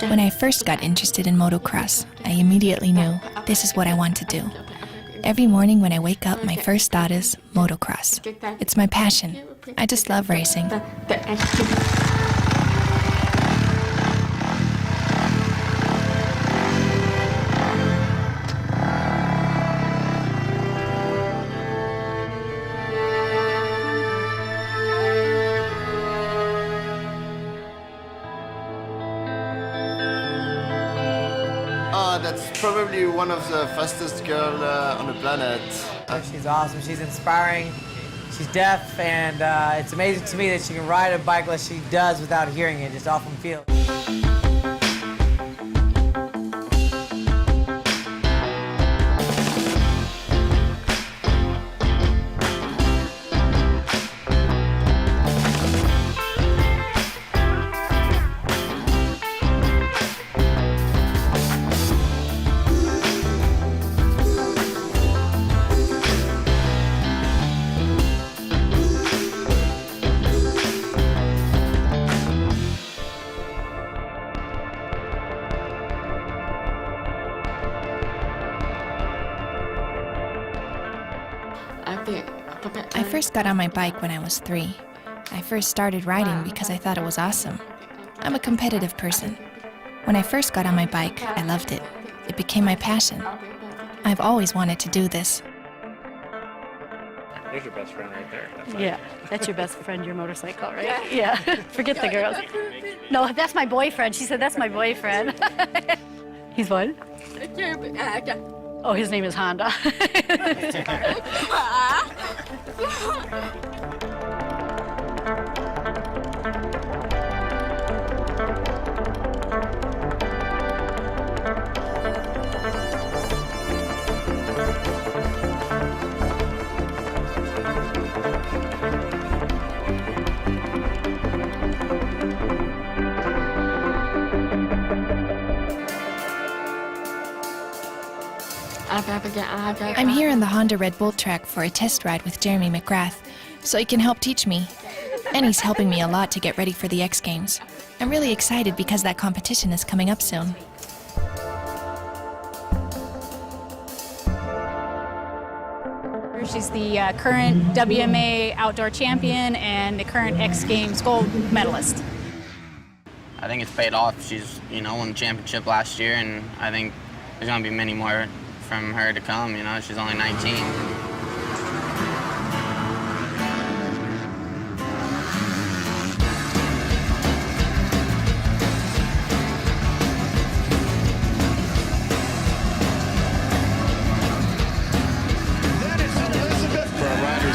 When I first got interested in motocross, I immediately knew this is what I want to do. Every morning when I wake up, my first thought is motocross. It's my passion. I just love racing. That's probably one of the fastest girls on the planet. She's awesome, she's inspiring, she's deaf, and it's amazing to me that she can ride a bike like she does without hearing it, just off from field. I first got on my bike when I was 3. I first started riding because I thought it was awesome. I'm a competitive person. When I first got on my bike, I loved it. It became my passion. I've always wanted to do this. There's your best friend right there. Yeah, that's your best friend, your motorcycle, right? Yeah. Forget the girls. No, that's my boyfriend. She said, that's my boyfriend. He's what? Oh, his name is Honda. I'm here on the Honda Red Bull track for a test ride with Jeremy McGrath, so he can help teach me. And he's helping me a lot to get ready for the X Games. I'm really excited because that competition is coming up soon. She's the current WMA outdoor champion and the current X Games gold medalist. I think it's paid off. She's, won the championship last year, and I think there's going to be many more from her to come. She's only 19.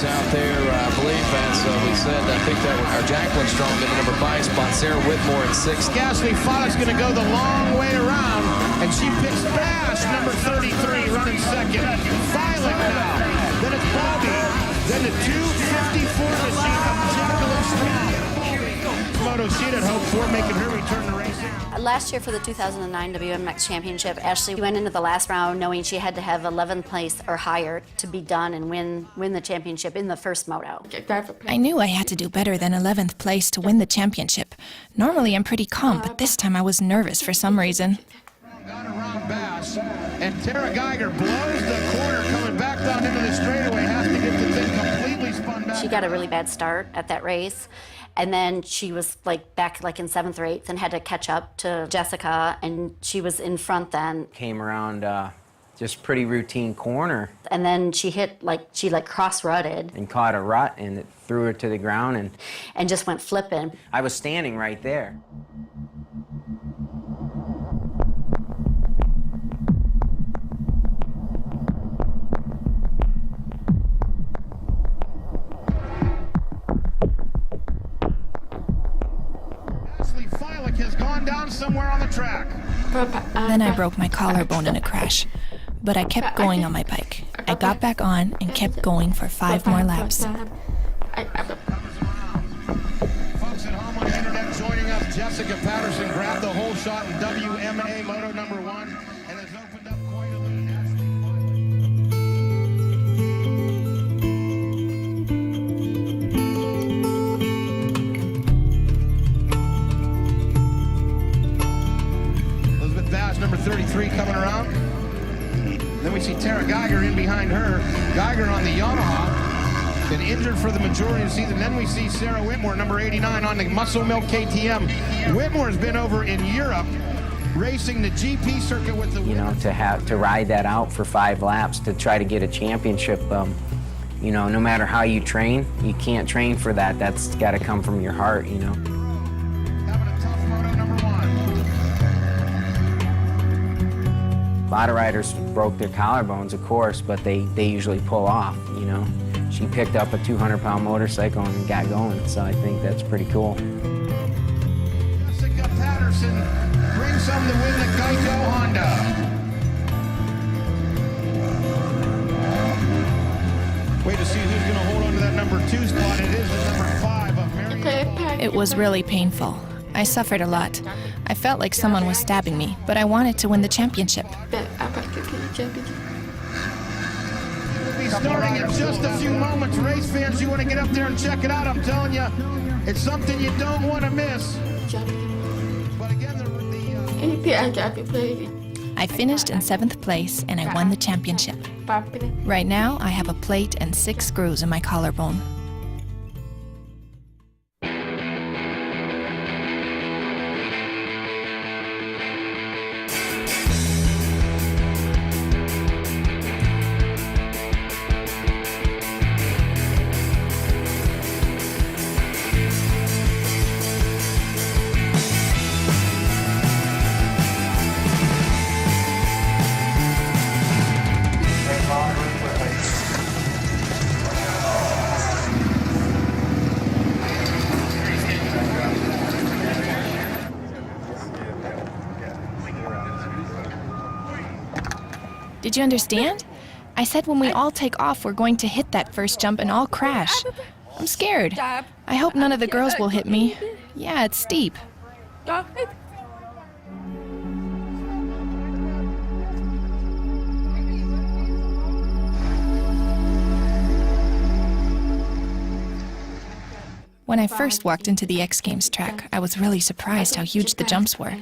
Out there, I believe, as we said, I think that our Jacqueline Strong in number 5 spot, Sarah Whitmore in 6. Gasly Fiolek's going to go the long way around, and she picks Bash, number 33, running second. Fiolek now. Then it's Bobby. Then the 254 machine of Jacqueline Strong. Moto she'd had hoped for, making her return to racing. Last year for the 2009 WMX Championship, Ashley went into the last round knowing she had to have 11th place or higher to be done and win the championship in the first moto. I knew I had to do better than 11th place to win the championship. Normally I'm pretty calm, but this time I was nervous for some reason. Got around Bass, and Tara Geiger blows the corner coming back down into the straightaway, has to get the thing completely spun back. She got a really bad start at that race. And then she was back in 7th or 8th and had to catch up to Jessica, and she was in front then. Came around just pretty routine corner. And then she hit, she cross-rutted. And caught a rut, and it threw her to the ground. And just went flipping. I was standing right there. Fiolek has gone down somewhere on the track. Then I broke my collarbone in a crash, but I kept going on my bike. I got back on and kept going for 5 more laps. Folks at home on the internet joining us, Jessica Patterson grabbed the whole shot in WMA Moto number 1 and has opened up quite a bit. Then we see Tara Geiger in behind her. Geiger on the Yamaha, been injured for the majority of the season. Then we see Sarah Whitmore, number 89, on the Muscle Milk KTM. Whitmore's been over in Europe, racing the GP circuit with the... You know, to ride that out for 5 laps to try to get a championship, you know, no matter how you train, you can't train for that. That's got to come from your heart, you know. Having a tough moto, number 1. A lot of riders broke their collarbones, of course, but they usually pull off, you know. She picked up a 200-pound motorcycle and got going, so I think that's pretty cool. Jessica Patterson brings home the win at Geico Honda. Wait to see who's going to hold on to that number 2 spot. It is the number 5 of Mary. It was really painful. I suffered a lot. I felt like someone was stabbing me, but I wanted to win the championship. We'll be starting in just a few moments. Race fans, you want to get up there and check it out. I'm telling you, it's something you don't want to miss. But again, I finished in 7th place and I won the championship. Right now, I have a plate and 6 screws in my collarbone. Did you understand? I said when we all take off, we're going to hit that first jump and all crash. I'm scared. I hope none of the girls will hit me. Yeah, it's steep. When I first walked into the X Games track, I was really surprised how huge the jumps were.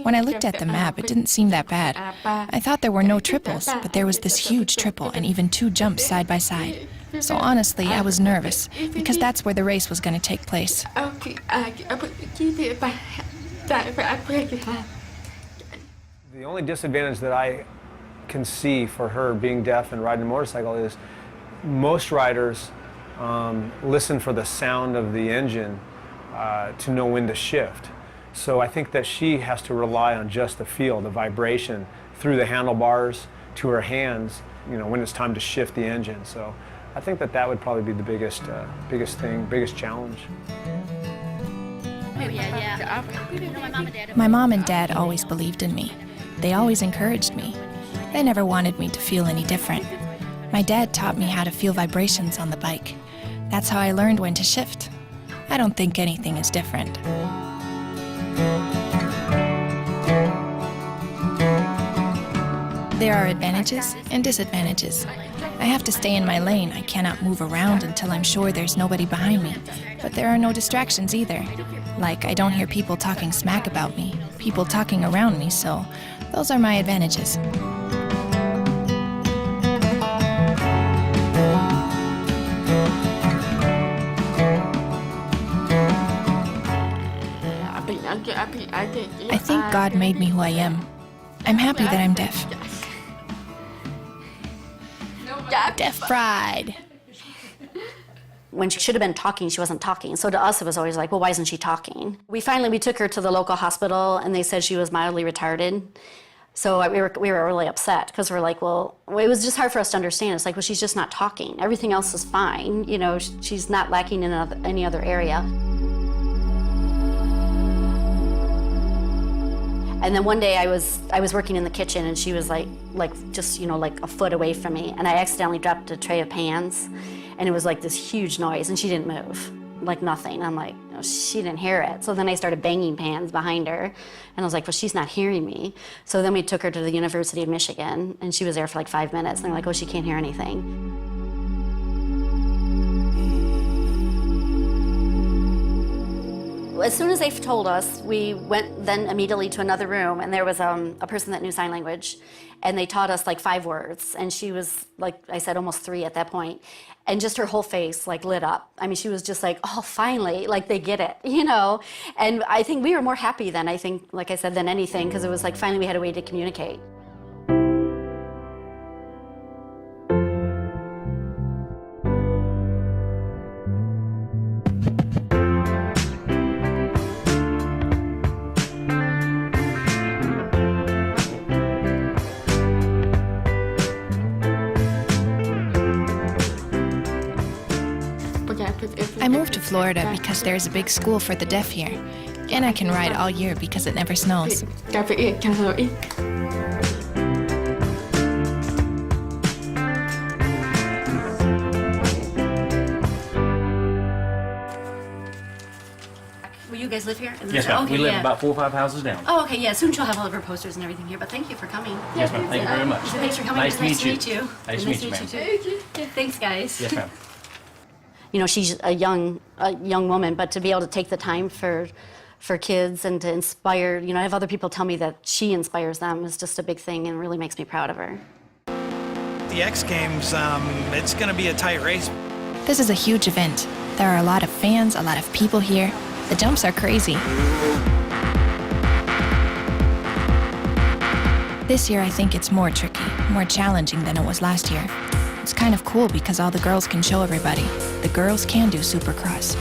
When I looked at the map, it didn't seem that bad. I thought there were no triples, but there was this huge triple and even 2 jumps side by side. So honestly, I was nervous, because that's where the race was going to take place. The only disadvantage that I can see for her being deaf and riding a motorcycle is most riders listen for the sound of the engine to know when to shift. So I think that she has to rely on just the feel, the vibration through the handlebars to her hands, you know, when it's time to shift the engine. So I think that that would probably be the biggest challenge. My mom and dad always believed in me. They always encouraged me. They never wanted me to feel any different. My dad taught me how to feel vibrations on the bike. That's how I learned when to shift. I don't think anything is different. There are advantages and disadvantages. I have to stay in my lane. I cannot move around until I'm sure there's nobody behind me. But there are no distractions either. Like, I don't hear people talking smack about me, people talking around me, so those are my advantages. I think God made me who I am. I'm happy that I'm deaf. Deaf pride. When she should have been talking, she wasn't talking. So to us, it was always like, well, why isn't she talking? We took her to the local hospital, and they said she was mildly retarded. So we were really upset, because we're like, well, it was just hard for us to understand. It's like, well, she's just not talking. Everything else is fine. You know, she's not lacking in any other area. And then one day I was working in the kitchen, and she was like just, you know, like a foot away from me, and I accidentally dropped a tray of pans, and it was like this huge noise, and she didn't move, like nothing. I'm like, oh, she didn't hear it. So then I started banging pans behind her, and I was like, well, she's not hearing me. So then we took her to the University of Michigan, and she was there for like 5 minutes, and they're like, oh, she can't hear anything. As soon as they told us, we went then immediately to another room, and there was a person that knew sign language, and they taught us like 5 words, and she was, like I said, almost 3 at that point, and just her whole face like lit up. I mean, she was just like, oh, finally, like they get it, you know? And I think we were more happy then, I think, like I said, than anything, because it was like finally we had a way to communicate. I moved to Florida because there's a big school for the deaf here, and I can ride all year because it never snows. Will you guys live here? Yes, ma'am. Okay, We live yeah. about 4 or 5 houses down. Oh, okay, yeah. Soon she'll have all of her posters and everything here, but thank you for coming. Yes, ma'am. Thank you very much. Thanks for coming. Nice to meet you. Nice to meet you, ma'am. too. Thanks, guys. Yes, ma'am. You know, she's a young woman, but to be able to take the time for kids and to inspire, you know, I have other people tell me that she inspires them is just a big thing and really makes me proud of her. The X Games, it's going to be a tight race. This is a huge event. There are a lot of fans, a lot of people here. The jumps are crazy. This year, I think it's more tricky, more challenging than it was last year. It's kind of cool because all the girls can show everybody. The girls can do Supercross.